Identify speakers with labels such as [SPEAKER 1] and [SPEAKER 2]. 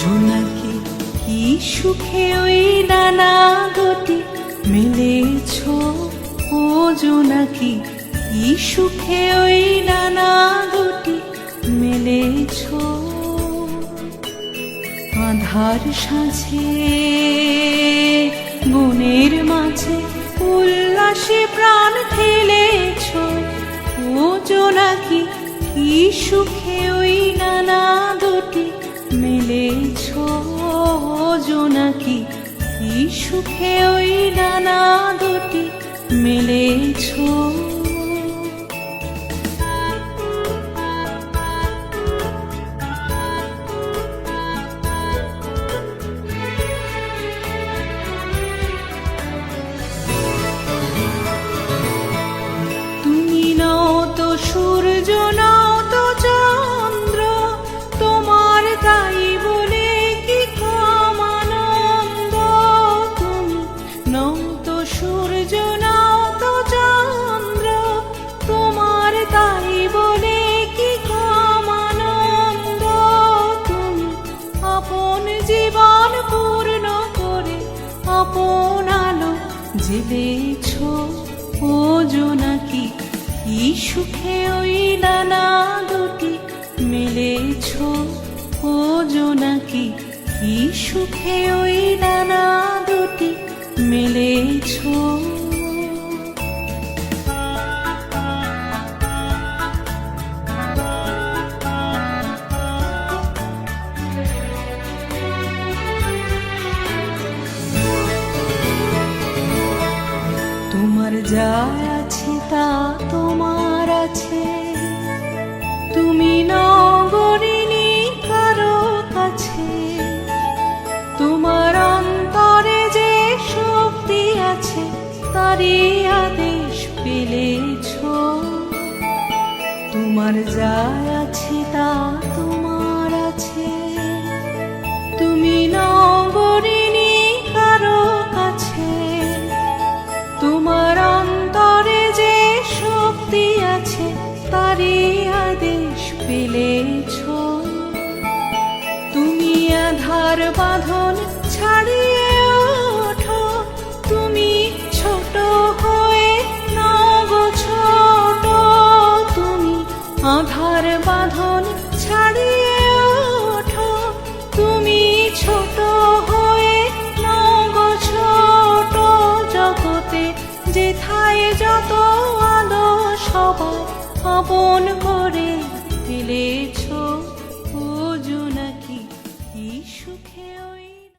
[SPEAKER 1] জোনাকি কি সুখে ওই ডানা দুটি মেলেছ, ও জোনাকি কি সুখে ওই ডানা দুটি মেলেছ। আধার সাঁঝে বনের মাঝে উল্লাসে প্রাণ ফেলেছ, ও জোনাকি কি সুখে ওই ডানা দুটি মেলেছ। জোনাকি কি সুখে ওই ডানা দুটি মেলেছ। তুমি নাও তো সূর্য, নাও তো চন্দ্র, তোমার তাই বলে কি কম আনন্দ। তুমি নাও তো সূর্য, নাও তো চন্দ্র, তোমার তাই বলে কি কম আনন্দ। তুমি আপন জীবন পূর্ণ করে আপন আলো জ্বেলেছ, ও জোনাকি কি সুখে ওই ডানা দুটি মেলেছ। ও জোনাকি কি সুখে ওই ডানা দুটি মেলেছ। তোমার যা আছে তা তোমার আছে, তুমি নগরিনী কারো কাছে। তোমার অন্তরে যে শক্তি আছে তারই আদেশ পেলেছ। তোমার যা আছে তা তোমার আছে, তুমি নগরিনী কারো কাছে। তোমার অন্তরে যে শক্তি আছে তারই আদেশ পেলেছ। তুমি আধার বাঁধন ছাড়িয়ে ওঠো, তুমি ছোট হয়ে নাও গো ছোট। তুমি আধার বাঁধন ছাড়িয়ে ওঠো, তুমি ছোট হয়ে নাও গো ছোট। জগতে যেথায় যত আলো সবাই আপন করে ফেলেছ, ও জোনাকি কি সুখে ওই